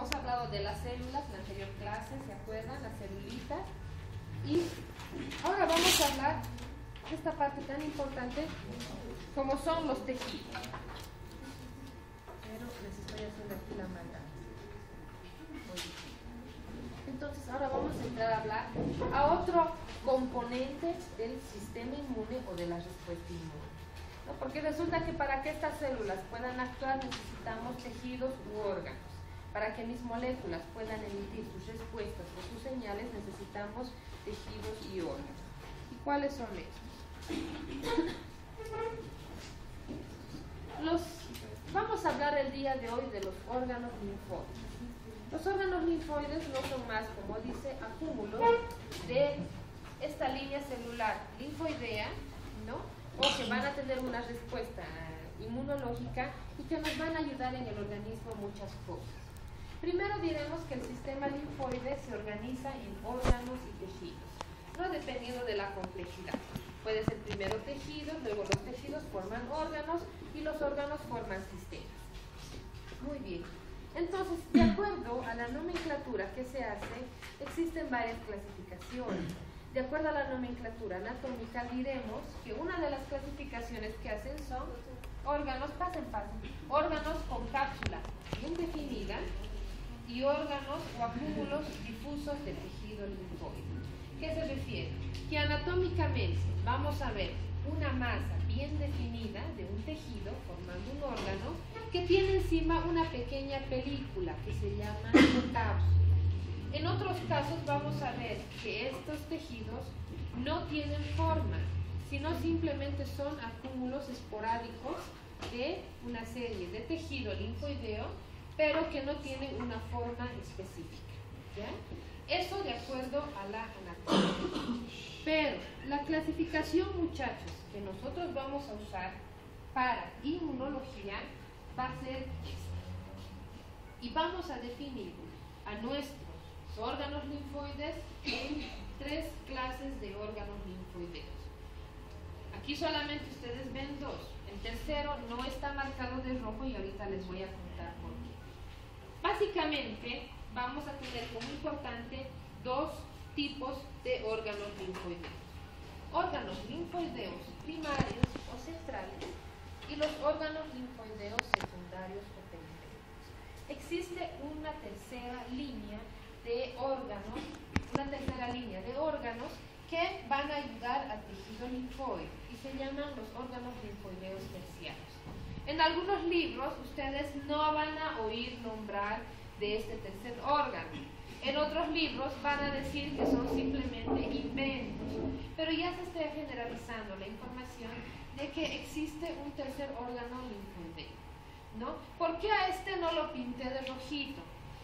hemos hablado de las células en la anterior clase, ¿se acuerdan? Las celulitas. Y ahora vamos a hablar de esta parte tan importante como son los tejidos. Pero les estoy haciendo aquí la maldad. Entonces ahora vamos a entrar a hablar a otro componente del sistema inmune o de la respuesta inmune, ¿no? Porque resulta que para que estas células puedan actuar necesitamos tejidos u órganos. Para que mis moléculas puedan emitir sus respuestas o sus señales necesitamos tejidos y órganos. ¿Y cuáles son estos? Vamos a hablar el día de hoy de los órganos linfóides. Los órganos linfoides no son más, como dice, acúmulos de esta línea celular linfoidea, ¿no? O que van a tener una respuesta inmunológica y que nos van a ayudar en el organismo muchas cosas. Primero diremos que el sistema linfoide se organiza en órganos y tejidos, no dependiendo de la complejidad. Puede ser primero tejidos, luego los tejidos forman órganos y los órganos forman sistemas. Muy bien. Entonces, de acuerdo a la nomenclatura que se hace, existen varias clasificaciones. De acuerdo a la nomenclatura anatómica, diremos que una de las clasificaciones que hacen son órganos, órganos con cápsula bien definida y órganos o acúmulos difusos de tejido linfóide. ¿Qué se refiere? Que anatómicamente vamos a ver una masa bien definida de un tejido formando un órgano que tiene encima una pequeña película que se llama cápsula. En otros casos vamos a ver que estos tejidos no tienen forma, sino simplemente son acúmulos esporádicos de una serie de tejido linfoideo, pero que no tienen una forma específica, ¿ya? Eso de acuerdo a la anatomía. Pero la clasificación, muchachos, que nosotros vamos a usar para inmunología va a ser esta. Y vamos a definir a nuestros órganos linfoides en 3 clases de órganos linfoideos. Aquí solamente ustedes ven 2. El tercero no está marcado de rojo y ahorita les voy a contar por qué. Básicamente vamos a tener como importante 2 tipos de órganos linfoideos. Órganos linfoideos primarios o centrales y los órganos linfoideos secundarios o periféricos. Existe una tercera línea de órganos, que van a ayudar al tejido linfoide y se llaman los órganos linfoideos terciarios. En algunos libros ustedes no van a oír nombrar de este tercer órgano. En otros libros van a decir que son simplemente inventos, pero ya se está generalizando la información de que existe un tercer órgano linfoideo, ¿no? ¿Por qué a este no lo pinté de rojito?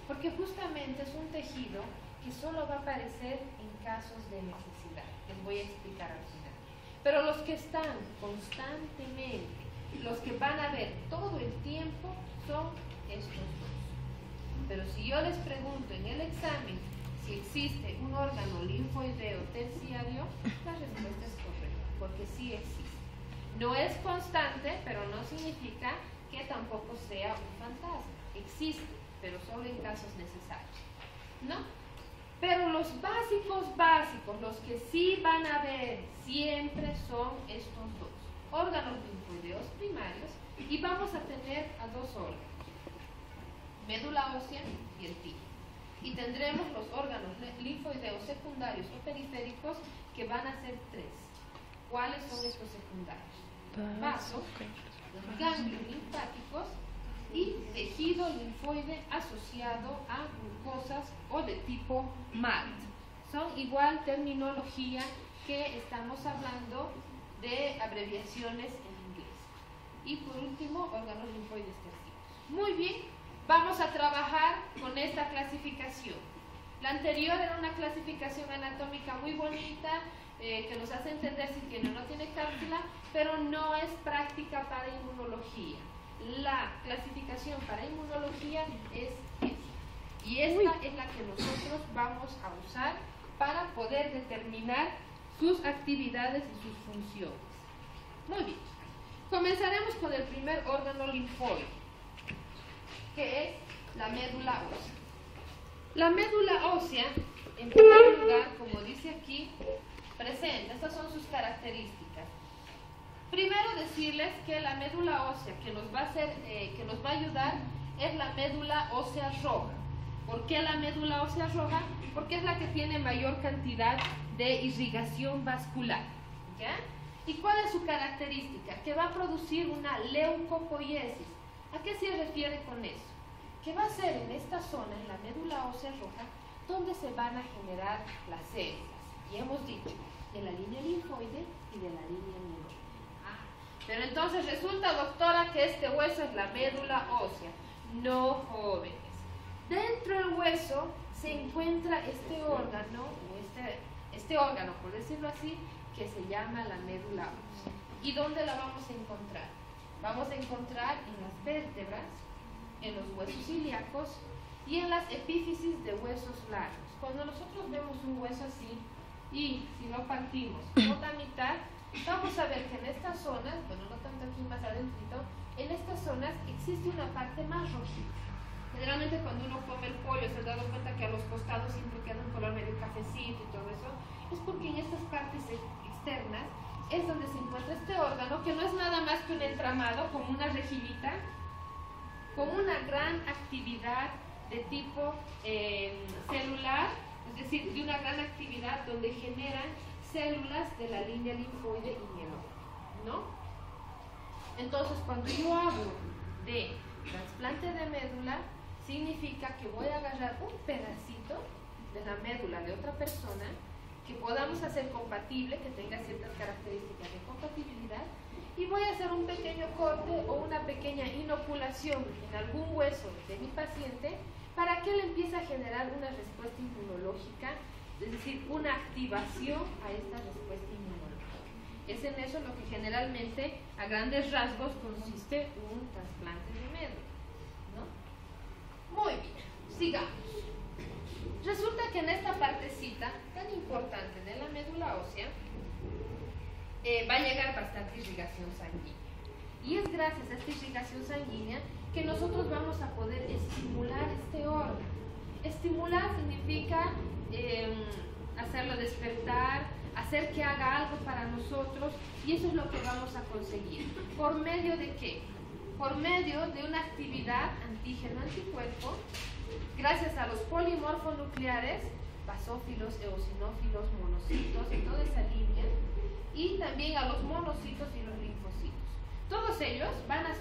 Porque justamente es un tejido que solo va a aparecer en casos de necesidad. Les voy a explicar al final. Pero los que están constantemente, los que van a ver todo el tiempo, son estos 2. Pero si yo les pregunto en el examen si existe un órgano linfoideo terciario, la respuesta es correcta, porque sí existe. No es constante, pero no significa que tampoco sea un fantasma. Existe, pero solo en casos necesarios, ¿no? Pero los básicos, los que sí van a ver siempre son estos 2. Órganos linfoideos primarios y vamos a tener a 2 órganos. Médula ósea y el timo. Y tendremos los órganos linfoideos secundarios o periféricos que van a ser 3. ¿Cuáles son estos secundarios? Vasos, ganglios linfáticos y tejido linfoide asociado a glucosas o de tipo MALT. Son igual terminología que estamos hablando de abreviaciones en inglés. Y por último, órganos linfoides terciarios. Muy bien. Vamos a trabajar con esta clasificación. La anterior era una clasificación anatómica muy bonita, que nos hace entender si tiene o no tiene cápsula, pero no es práctica para inmunología. La clasificación para inmunología es esta. Y esta es la que nosotros vamos a usar para poder determinar sus actividades y sus funciones. Muy bien. Comenzaremos con el primer órgano linfoide, que es la médula ósea. La médula ósea, en primer lugar, como dice aquí, presenta, estas son sus características. Primero decirles que la médula ósea que nos va a ayudar es la médula ósea roja. ¿Por qué la médula ósea roja? Porque es la que tiene mayor cantidad de irrigación vascular, ¿ya? ¿Y cuál es su característica? Que va a producir una leucopoiesis. ¿A qué se refiere con eso? Que va a ser en esta zona, en la médula ósea roja, donde se van a generar las células. Y hemos dicho, de la línea linfoide y de la línea mieloide. Pero entonces resulta, doctora, que este hueso es la médula ósea. No, jóvenes. Dentro del hueso se encuentra este órgano, este órgano, por decirlo así, que se llama la médula ósea. ¿Y dónde la vamos a encontrar? Vamos a encontrar en las vértebras, en los huesos ilíacos y en las epífisis de huesos largos. Cuando nosotros vemos un hueso así y si lo partimos por la mitad, vamos a ver que en estas zonas, bueno, no tanto aquí más adentrito, en estas zonas existe una parte más rojita. Generalmente cuando uno come el pollo se ha dado cuenta que a los costados siempre queda un color medio cafecito y todo eso. Es porque en estas partes externas es donde se encuentra este órgano, que no es nada más que un entramado, como una rejillita, con una gran actividad de tipo celular, es decir, de una gran actividad donde generan células de la línea linfoide y mieloide, ¿no? Entonces, cuando yo hablo de trasplante de médula, significa que voy a agarrar un pedacito de la médula de otra persona que podamos hacer compatible, que tenga ciertas características de compatibilidad, y voy a hacer un pequeño corte o una pequeña inoculación en algún hueso de mi paciente para que él empiece a generar una respuesta inmunológica, es decir, una activación a esta respuesta inmunológica. Es en eso lo que generalmente, a grandes rasgos, consiste un trasplante de médula, ¿no? Muy bien, sigamos. Resulta que en esta partecita tan importante de la médula ósea va a llegar bastante irrigación sanguínea. Y es gracias a esta irrigación sanguínea que nosotros vamos a poder estimular este órgano. Estimular significa hacerlo despertar, hacer que haga algo para nosotros, y eso es lo que vamos a conseguir. ¿Por medio de qué? Por medio de una actividad antígeno-anticuerpo, gracias a los polimorfonucleares, basófilos, eosinófilos, monocitos, en toda esa línea, y también a los monocitos y los linfocitos. Todos ellos van a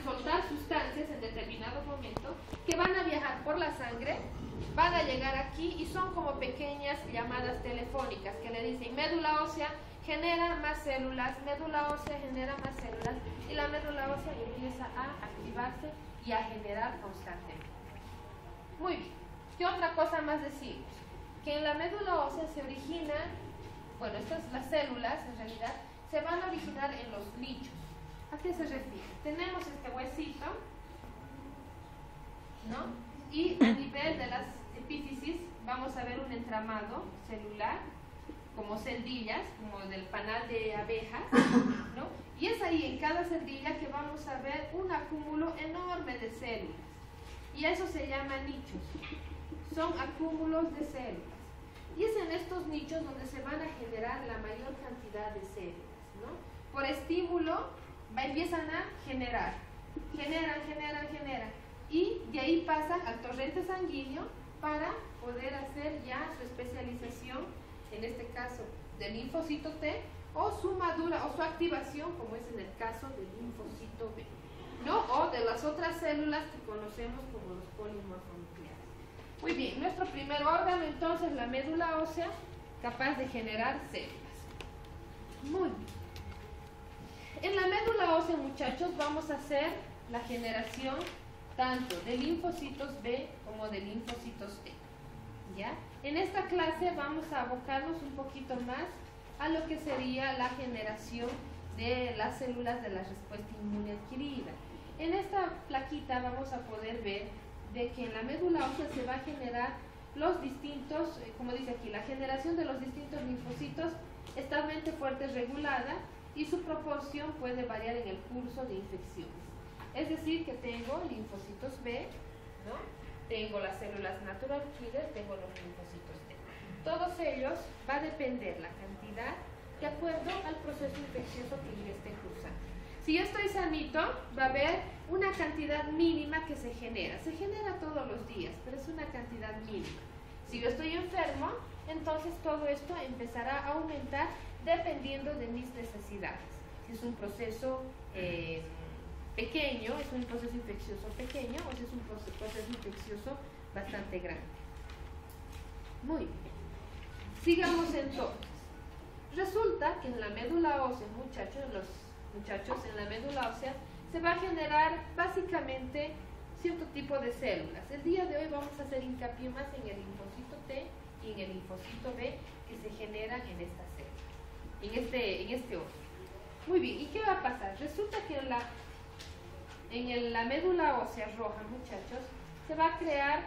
soltar sustancias en determinado momento que van a viajar por la sangre, van a llegar aquí y son como pequeñas llamadas telefónicas que le dicen: médula ósea genera más células, médula ósea genera más células, y la médula ósea empieza a activarse y a generar constantemente. Muy bien. ¿Qué otra cosa más decimos? Que en la médula ósea se origina, bueno, las células en realidad se van a originar en los nichos. ¿A qué se refiere? Tenemos este huesito, ¿no? Y a nivel de las epífisis vamos a ver un entramado celular, como celdillas, como del panal de abejas, ¿no? Y es ahí en cada celdilla que vamos a ver un acúmulo enorme de células. Y eso se llama nichos. Son acúmulos de células. Y es en estos nichos donde se van a generar la mayor cantidad de células, ¿no? Por estímulo empiezan a generan. Y de ahí pasan al torrente sanguíneo para poder hacer ya su especialización, en este caso del linfocito T, o su madura o su activación, como es en el caso del linfocito B, ¿no? O de las otras células que conocemos como los polimorfonucleares. Muy bien, nuestro primer órgano entonces, la médula ósea, capaz de generar células. Muy bien. En la médula ósea, muchachos, vamos a hacer la generación tanto de linfocitos B como de linfocitos T, ¿ya? En esta clase vamos a abocarnos un poquito más a lo que sería la generación de las células de la respuesta inmune adquirida. En esta plaquita vamos a poder ver de que en la médula ósea se va a generar los distintos, como dice aquí, la generación de los distintos linfocitos establemente fuerte regulada, y su proporción puede variar en el curso de infecciones. Es decir, que tengo linfocitos B, ¿no? tengo las células natural killer, tengo los linfocitos T. Todos ellos va a depender la cantidad de acuerdo al proceso infeccioso que yo esté cruzando. Si yo estoy sanito, va a haber una cantidad mínima que se genera. Se genera todos los días, pero es una cantidad mínima. Si yo estoy enfermo, entonces todo esto empezará a aumentar dependiendo de mis necesidades. Si es un proceso pequeño, es un proceso infeccioso pequeño, o si es un proceso infeccioso bastante grande. Muy bien. Sigamos entonces. Resulta que en la médula ósea, muchachos, en la médula ósea se va a generar básicamente cierto tipo de células. El día de hoy vamos a hacer hincapié más en el linfocito T y en el linfocito B que se generan en esta célula, en este órgano. Muy bien, ¿y qué va a pasar? Resulta que en la médula ósea roja, muchachos, se va a crear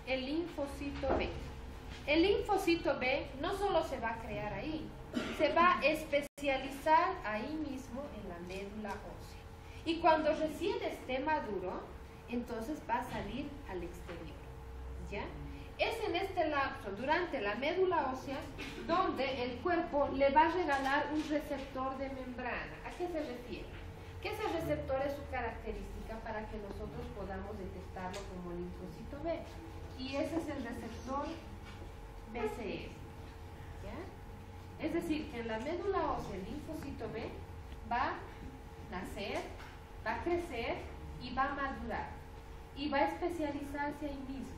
el linfocito B. El linfocito B no solo se va a crear ahí, se va a especializar ahí mismo en la médula ósea. Y cuando recién esté maduro, entonces va a salir al exterior. ¿Ya? Es en este lapso, durante la médula ósea, donde el cuerpo le va a regalar un receptor de membrana. ¿A qué se refiere? Que ese receptor es su característica para que nosotros podamos detectarlo como linfocito B. Y ese es el receptor BCS. ¿Ya? Es decir, que en la médula ósea el linfocito B va a nacer, va a crecer y va a madurar. Y va a especializarse ahí mismo.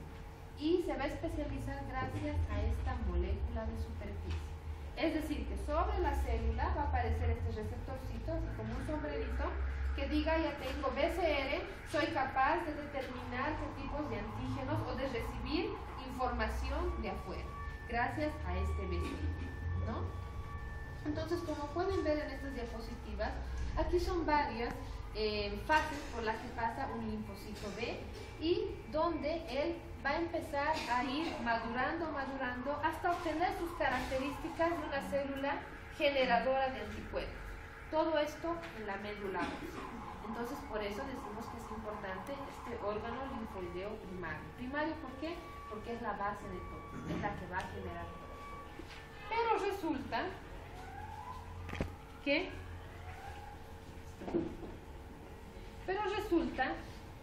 Y se va a especializar gracias a esta molécula de superficie. Es decir, que sobre la célula va a aparecer este receptorcito, así como un sombrerito, que diga ya tengo BCR, soy capaz de determinar qué tipos de antígenos o de recibir información de afuera, gracias a este BCR, ¿no? Entonces, como pueden ver en estas diapositivas, aquí son varias fases por las que pasa un linfocito B y donde él va a empezar a ir madurando hasta obtener sus características de una célula generadora de anticuerpos. Todo esto en la médula ósea. Entonces, por eso decimos que es importante este órgano linfoideo primario. Primario, ¿por qué? Porque es la base de todo, es la que va a generar todo. Pero resulta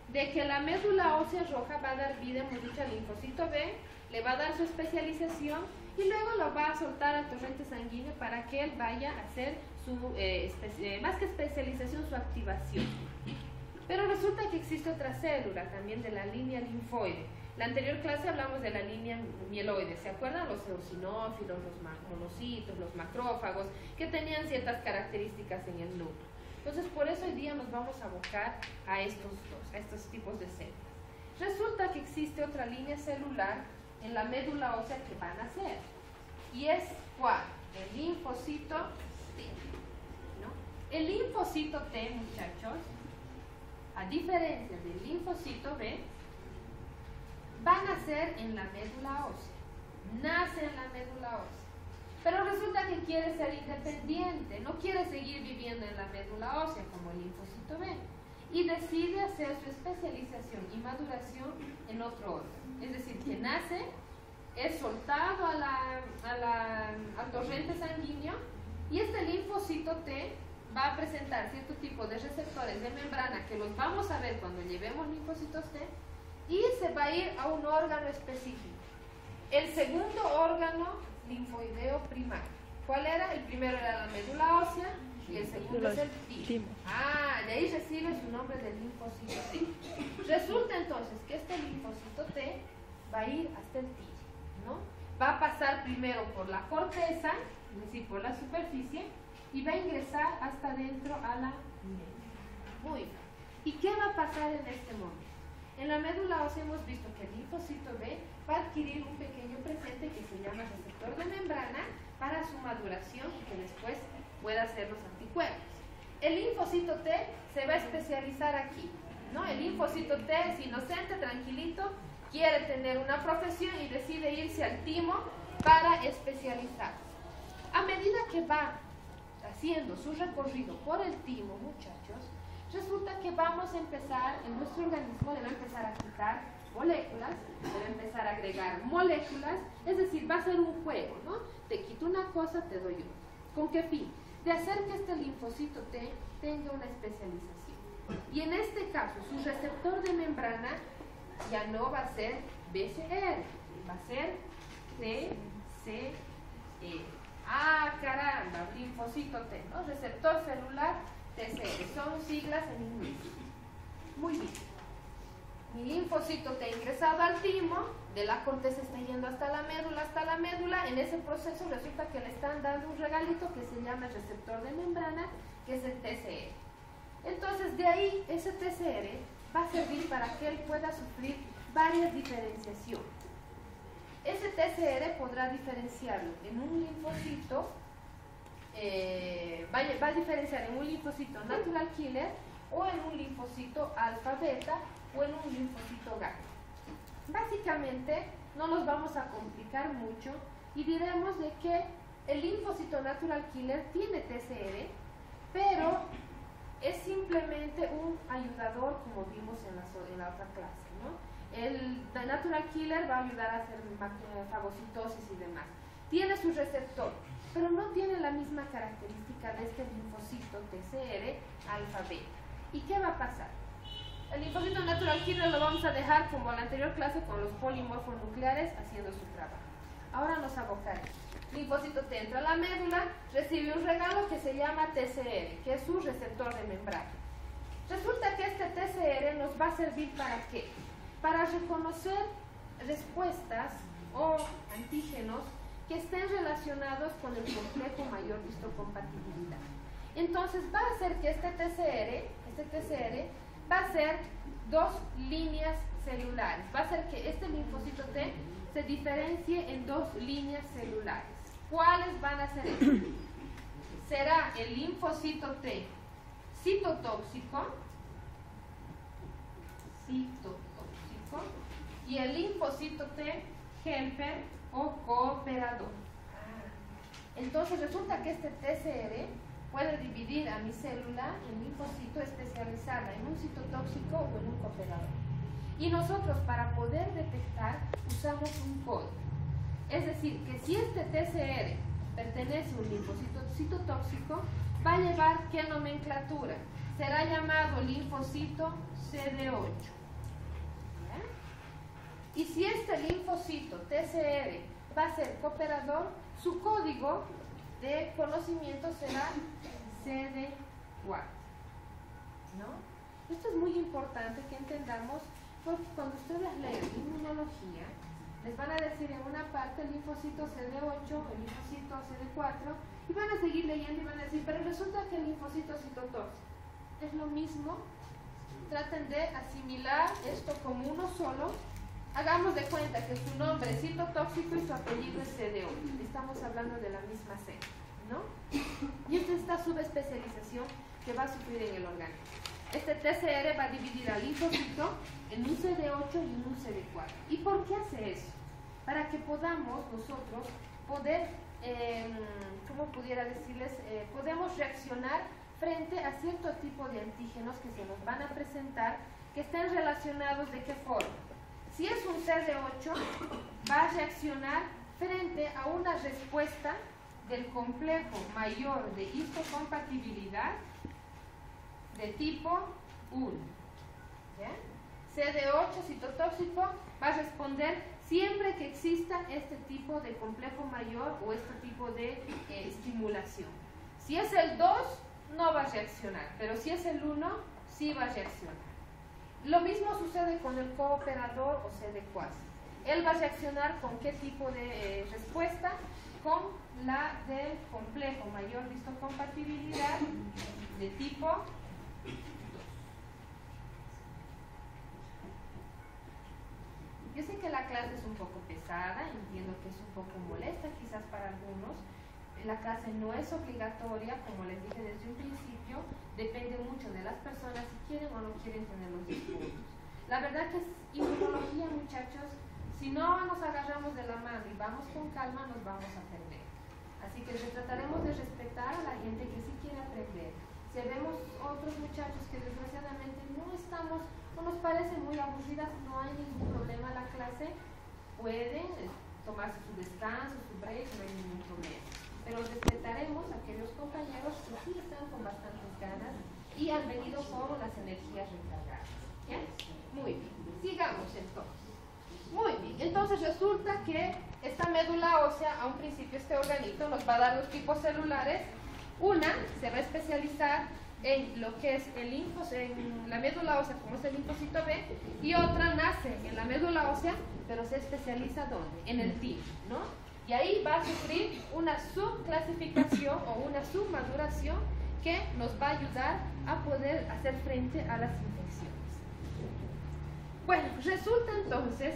de que la médula ósea roja va a dar vida, hemos dicho, al linfocito B, le va a dar su especialización y luego lo va a soltar al torrente sanguíneo para que él vaya a hacer su, más que especialización, su activación. Pero resulta que existe otra célula también de la línea linfoide. La anterior clase hablamos de la línea mieloide, ¿se acuerdan? Los eosinófilos, los monocitos, los macrófagos, que tenían ciertas características en el núcleo. Entonces, por eso hoy día nos vamos a abocar a estos tipos de células. Resulta que existe otra línea celular en la médula ósea que van a nacer. ¿Y es cuál? El linfocito T, ¿no? El linfocito T, muchachos, a diferencia del linfocito B, va a nacer en la médula ósea. Nace en la médula ósea. Pero resulta que quiere ser independiente, no quiere seguir viviendo en la médula ósea como el linfocito B y decide hacer su especialización y maduración en otro órgano. Es decir, que nace, es soltado al torrente sanguíneo y este linfocito T va a presentar cierto tipo de receptores de membrana que los vamos a ver cuando llevemos linfocitos T y se va a ir a un órgano específico. El segundo órgano linfoideo primario. ¿Cuál era? El primero era la médula ósea y el segundo es el timo. De ahí recibe su nombre del linfocito T. Resulta entonces que este linfocito T va a ir hasta el timo, ¿no? Va a pasar primero por la corteza, es decir, por la superficie, y va a ingresar hasta dentro a la médula. Muy bien. ¿Y qué va a pasar en este momento? En la médula ósea hemos visto que el linfocito B va a adquirir un pequeño presente que se llama receptor de membrana para su maduración y que después pueda hacer los anticuerpos. El linfocito T se va a especializar aquí, ¿no? El linfocito T es inocente, tranquilito, quiere tener una profesión y decide irse al timo para especializarse. A medida que va haciendo su recorrido por el timo, muchachos, resulta que vamos a empezar, en nuestro organismo le va a empezar a quitar moléculas agregar moléculas, es decir, va a ser un juego, ¿no? Te quito una cosa, te doy otra. ¿Con qué fin? De hacer que este linfocito T tenga una especialización. Y en este caso, su receptor de membrana ya no va a ser BCR, va a ser TCR. Ah, caramba, linfocito T, ¿no? Receptor celular TCR, son siglas en inglés. Muy bien. Mi linfocito T ingresado al timo, de la corteza está yendo hasta la médula, en ese proceso resulta que le están dando un regalito que se llama receptor de membrana, que es el TCR. Entonces, de ahí, ese TCR va a servir para que él pueda sufrir varias diferenciaciones. Ese TCR podrá diferenciarlo en un linfocito, va a diferenciar en un linfocito natural killer o en un linfocito alfa beta o en un linfocito gamma. Básicamente no nos vamos a complicar mucho y diremos de que el linfocito natural killer tiene TCR, pero es simplemente un ayudador, como vimos en la otra clase, ¿no? El natural killer va a ayudar a hacer fagocitosis y demás. Tiene su receptor, pero no tiene la misma característica de este linfocito TCR alfa beta. ¿Y qué va a pasar? El linfocito natural killer lo vamos a dejar como en la anterior clase con los polimorfos nucleares haciendo su trabajo. Ahora nos abocaremos. Linfocito T entra a la médula, recibe un regalo que se llama TCR, que es su receptor de membrana. Resulta que este TCR nos va a servir ¿para qué? Para reconocer respuestas o antígenos que estén relacionados con el complejo mayor histocompatibilidad. Entonces va a hacer que este TCR va a ser dos líneas celulares, va a hacer que este linfocito T se diferencie en dos líneas celulares. ¿Cuáles van a ser estas? Será el linfocito T citotóxico y el linfocito T helper o cooperador. Entonces resulta que este TCR puede dividir a mi célula en linfocito, especializada en un citotóxico o en un cooperador. Y nosotros para poder detectar usamos un código. Es decir, que si este TCR pertenece a un linfocito citotóxico, va a llevar ¿qué nomenclatura? Será llamado linfocito CD8. ¿Ya? Y si este linfocito TCR va a ser cooperador, su código de conocimiento será CD4. ¿No? Esto es muy importante que entendamos, porque cuando ustedes leen inmunología, les van a decir en una parte el linfocito CD8, el linfocito CD4, y van a seguir leyendo y van a decir, pero resulta que el linfocito citotóxico es lo mismo. Traten de asimilar esto como uno solo. Hagamos de cuenta que su nombre es citotóxico y su apellido es CD8. Estamos hablando de la misma célula, ¿no? Y esta es esta subespecialización que va a sufrir en el organismo. Este TCR va a dividir al linfocito en un CD8 y en un CD4. ¿Y por qué hace eso? Para que podamos nosotros poder, ¿cómo pudiera decirles? Podemos reaccionar frente a cierto tipo de antígenos que se nos van a presentar, que estén relacionados ¿de qué forma? Si es un CD8, va a reaccionar frente a una respuesta del complejo mayor de histocompatibilidad de tipo 1. ¿Ya? CD8 citotóxico va a responder siempre que exista este tipo de complejo mayor o este tipo de estimulación. Si es el 2, no va a reaccionar, pero si es el 1, sí va a reaccionar. Lo mismo sucede con el cooperador o CD4. Él va a reaccionar con qué tipo de respuesta, con la del complejo mayor de histocompatibilidad de tipo 2. Yo sé que la clase es un poco pesada, entiendo que es un poco molesta quizás para algunos. La clase no es obligatoria, como les dije desde un principio, depende mucho de las personas si quieren o no quieren tener los 10 puntos. La verdad que es inmunología, muchachos, si no nos agarramos de la mano y vamos con calma, nos vamos a perder. Así que trataremos de respetar a la gente que sí quiere aprender. Si vemos otros muchachos que desgraciadamente no estamos, o nos parece muy aburridas, no hay ningún problema la clase. pueden tomarse su descanso, su break, no hay ningún problema. Pero respetaremos a aquellos compañeros que sí están con bastantes ganas y han venido con las energías recargadas. ¿Ya? Muy bien. Sigamos entonces. Muy bien. Entonces resulta que esta médula ósea, a un principio este organito nos va a dar los tipos celulares. Una se va a especializar en lo que es el en la médula ósea, como es el linfocito B, y otra nace en la médula ósea, pero se especializa ¿dónde? En el TIM, ¿no? Y ahí va a sufrir una subclasificación o una submaduración que nos va a ayudar a poder hacer frente a las infecciones. Bueno, resulta entonces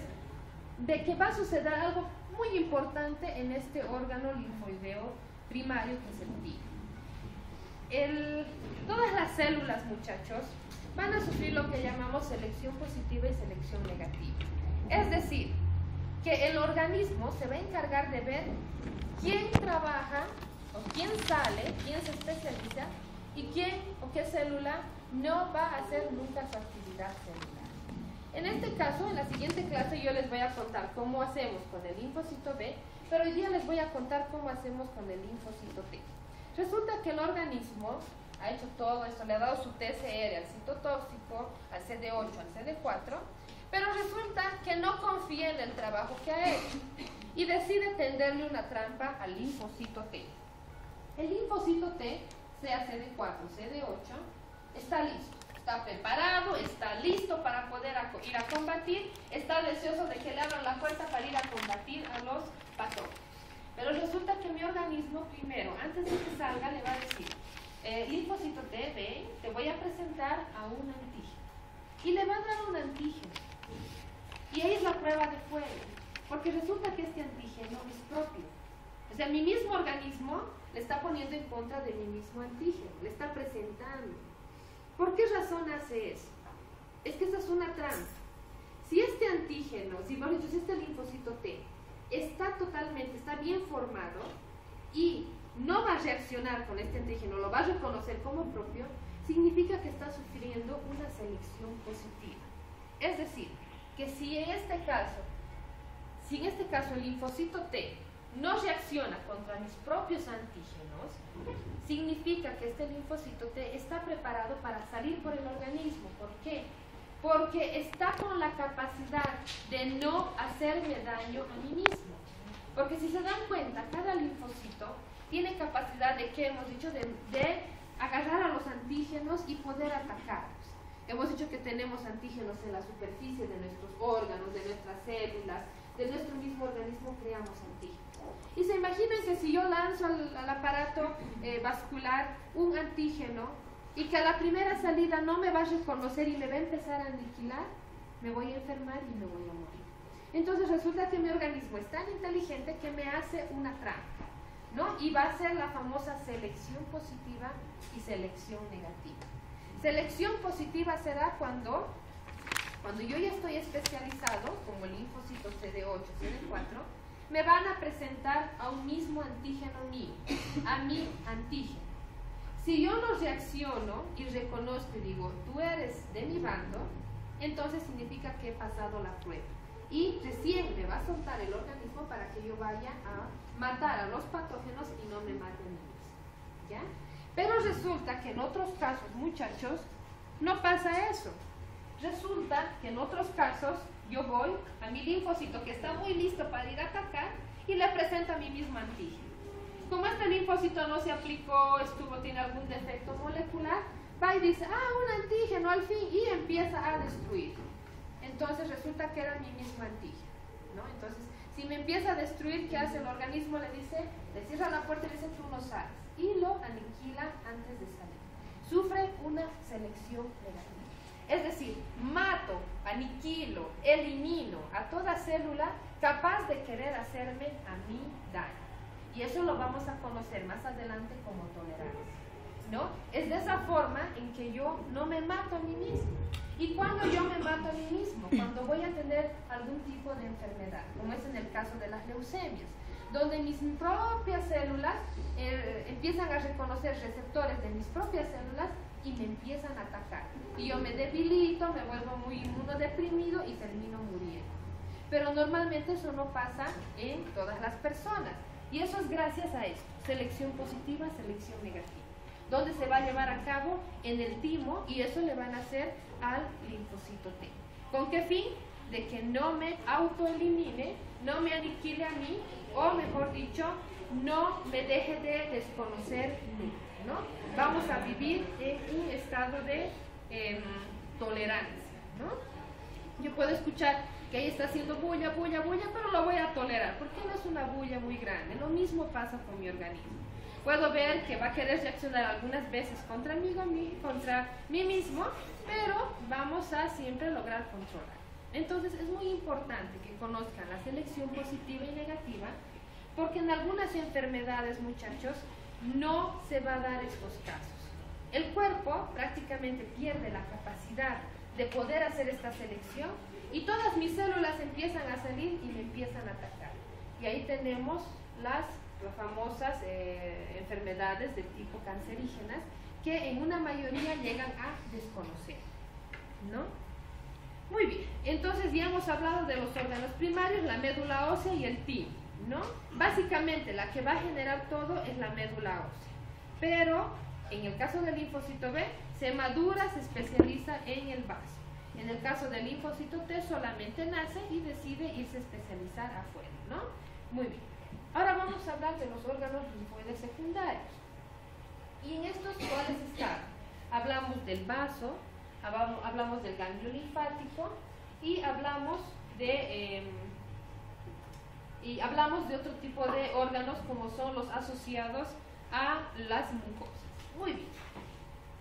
de que va a suceder algo muy importante en este órgano linfoideo primario que es el TIM. Todas las células, muchachos, van a sufrir lo que llamamos selección positiva y selección negativa. Es decir, que el organismo se va a encargar de ver quién trabaja o quién sale, quién se especializa y quién o qué célula no va a hacer nunca su actividad celular. En este caso, en la siguiente clase yo les voy a contar cómo hacemos con el linfocito B, pero hoy día les voy a contar cómo hacemos con el linfocito T. Resulta que el organismo ha hecho todo esto, le ha dado su TCR al citotóxico, al CD8, al CD4, pero resulta que no confía en el trabajo que ha hecho y decide tenderle una trampa al linfocito T. El linfocito T, sea CD4, CD8, está listo, está preparado, está listo para poder ir a combatir, está deseoso de que le abran la puerta para ir a combatir a los patógenos. Pero resulta que mi organismo primero, antes de que salga, le va a decir, linfocito T, ven, te voy a presentar a un antígeno. Y le va a dar un antígeno. Y ahí es la prueba de fuego, porque resulta que este antígeno es propio. O sea, mi mismo organismo le está poniendo en contra de mi mismo antígeno, le está presentando. ¿Por qué razón hace eso? Es que esa es una trampa. Si este antígeno, si este linfocito T, está bien formado y no va a reaccionar con este antígeno, lo va a reconocer como propio, significa que está sufriendo una selección positiva. Es decir, que si en este caso el linfocito T no reacciona contra mis propios antígenos, significa que este linfocito T está preparado para salir por el organismo. ¿Por qué? Porque está con la capacidad de no hacerme daño a mí mismo. Porque si se dan cuenta, cada linfocito tiene capacidad de, ¿qué hemos dicho? De agarrar a los antígenos y poder atacarlos. Hemos dicho que tenemos antígenos en la superficie de nuestros órganos, de nuestras células, de nuestro mismo organismo creamos antígenos. Y se imaginan que si yo lanzo al aparato vascular un antígeno y que a la primera salida no me va a reconocer y me va a empezar a aniquilar, me voy a enfermar y me voy a morir. Entonces resulta que mi organismo es tan inteligente que me hace una trampa, ¿no? Y va a ser la famosa selección positiva y selección negativa. Selección positiva será cuando yo ya estoy especializado, como el linfocito CD8, CD4, me van a presentar a un mismo antígeno mío, a mi antígeno. Si yo no reacciono y reconozco y digo, tú eres de mi bando, entonces significa que he pasado la prueba. Y recién me va a soltar el organismo para que yo vaya a matar a los patógenos y no me mate a mí mismo. ¿Ya? Pero resulta que en otros casos, muchachos, no pasa eso. Resulta que en otros casos yo voy a mi linfocito que está muy listo para ir a atacar y le presento a mi mismo antígeno. Como este linfocito no se aplicó, tiene algún defecto molecular, va y dice, un antígeno al fin, y empieza a destruir. Entonces resulta que era mi mismo antígeno, ¿no? Entonces, si me empieza a destruir, ¿qué hace el organismo? Le cierra la puerta y le dice, tú no sales, y lo aniquila antes de salir. Sufre una selección negativa. Es decir, mato, aniquilo, elimino a toda célula capaz de querer hacerme a mí daño. Y eso lo vamos a conocer más adelante como tolerancia, ¿no? Es de esa forma en que yo no me mato a mí mismo. ¿Y cuando yo me mato a mí mismo? Cuando voy a tener algún tipo de enfermedad, como es en el caso de las leucemias, donde mis propias células empiezan a reconocer receptores de mis propias células y me empiezan a atacar. Y yo me debilito, me vuelvo muy inmunodeprimido y termino muriendo. pero normalmente eso no pasa en todas las personas. Y eso es gracias a esto, selección positiva, selección negativa, donde se va a llevar a cabo en el timo y eso le van a hacer al linfocito T. ¿Con qué fin? De que no me autoelimine, no me aniquile a mí, o mejor dicho, no me deje de desconocer mí, ¿no? Vamos a vivir en un estado de tolerancia, ¿no? Yo puedo escuchar que ahí está haciendo bulla, bulla, bulla, pero lo voy a tolerar, porque no es una bulla muy grande. Lo mismo pasa con mi organismo. Puedo ver que va a querer reaccionar algunas veces contra mí mismo, pero vamos a siempre lograr controlar. Entonces es muy importante que conozcan la selección positiva y negativa, porque en algunas enfermedades, muchachos, no se va a dar estos casos. El cuerpo prácticamente pierde la capacidad de poder hacer esta selección y todas mis células empiezan a salir y me empiezan a atacar. Y ahí tenemos las famosas enfermedades de tipo cancerígenas que en una mayoría llegan a desconocer, ¿no? Muy bien, entonces ya hemos hablado de los órganos primarios, la médula ósea y el timo, ¿no? Básicamente la que va a generar todo es la médula ósea, pero en el caso del linfocito B se madura, se especializa en el vaso. En el caso del linfocito T solamente nace y decide irse a especializar afuera, ¿no? Muy bien. Ahora vamos a hablar de los órganos linfoides secundarios. Y en estos, ¿cuáles están? Hablamos del vaso, hablamos del ganglio linfático y hablamos de otro tipo de órganos como son los asociados a las mucosas. Muy bien.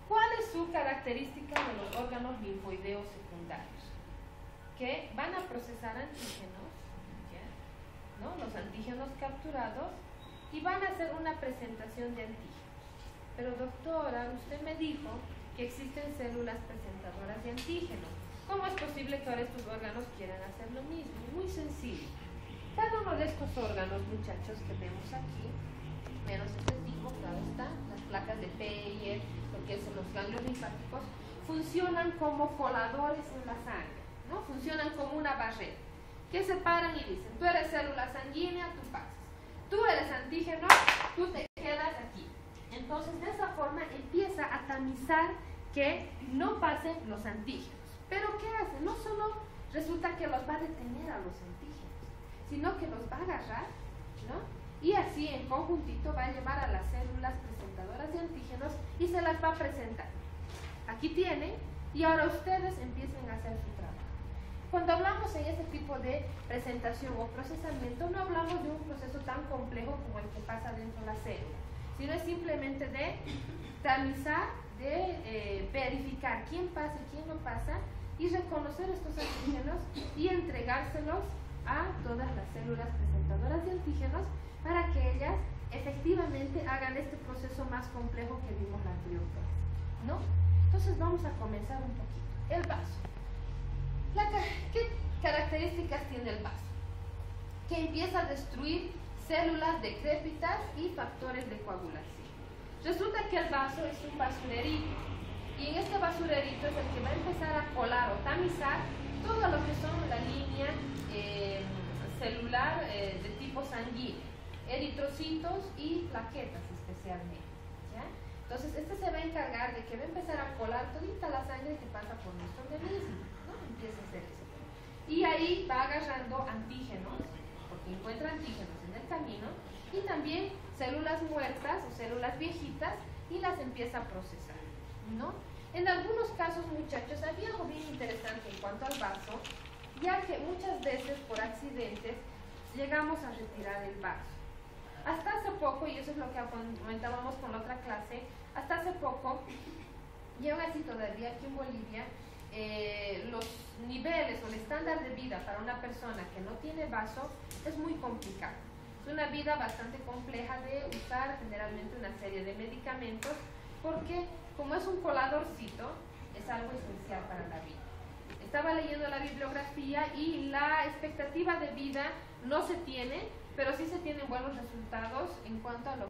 ¿Cuál es su característica de los órganos linfoideos secundarios? Que van a procesar antígenos, ¿ya? ¿No? Los antígenos capturados, y van a hacer una presentación de antígenos. Pero doctora, usted me dijo que existen células presentadoras de antígenos. ¿Cómo es posible que ahora estos órganos quieran hacer lo mismo? Muy sencillo. Cada uno de estos órganos, muchachos, que vemos aquí, menos este tipo, claro está, las placas de Peyer, lo que son los ganglios linfáticos, funcionan como coladores en la sangre, ¿no? Funcionan como una barrera, que separan y dicen, tú eres célula sanguínea, tú pasas. Tú eres antígeno, tú te quedas aquí. Entonces, de esa forma empieza a tamizar que no pasen los antígenos. Pero ¿qué hace? No solo resulta que los va a detener a los antígenos, sino que los va a agarrar, ¿no? Y así en conjuntito va a llevar a las células presentadoras de antígenos y se las va a presentar. Aquí tienen, y ahora ustedes empiecen a hacer su trabajo. Cuando hablamos en este tipo de presentación o procesamiento, no hablamos de un proceso tan complejo como el que pasa dentro de la célula, sino es simplemente de tamizar, de verificar quién pasa y quién no pasa, y reconocer estos antígenos y entregárselos a todas las células presentadoras de antígenos para que ellas efectivamente hagan este proceso más complejo que vimos la anterior clase, ¿no? Entonces vamos a comenzar un poquito. El vaso. ¿Qué características tiene el vaso? Que empieza a destruir células decrépitas y factores de coagulación. Resulta que el vaso es un basurerito, y en este basurerito es el que va a empezar a colar o tamizar todo lo que son la línea celular de tipo sanguíneo, eritrocitos y plaquetas especialmente, ¿ya? Entonces este se va a encargar de que va a empezar a colar todita la sangre que pasa por nuestro organismo, ¿no? Empieza a hacer eso. Y ahí va agarrando antígenos, porque encuentra antígenos en el camino, y también células muertas o células viejitas, y las empieza a procesar, ¿no? En algunos casos, muchachos, había algo bien interesante en cuanto al vaso, ya que muchas veces por accidentes llegamos a retirar el vaso. Hasta hace poco, y eso es lo que comentábamos con la otra clase, hasta hace poco, y aún así todavía aquí en Bolivia, los niveles o el estándar de vida para una persona que no tiene vaso es muy complicado. Es una vida bastante compleja de usar generalmente una serie de medicamentos, porque como es un coladorcito, es algo esencial para la vida. Estaba leyendo la bibliografía y la expectativa de vida no se tiene, pero sí se tienen buenos resultados en cuanto a lo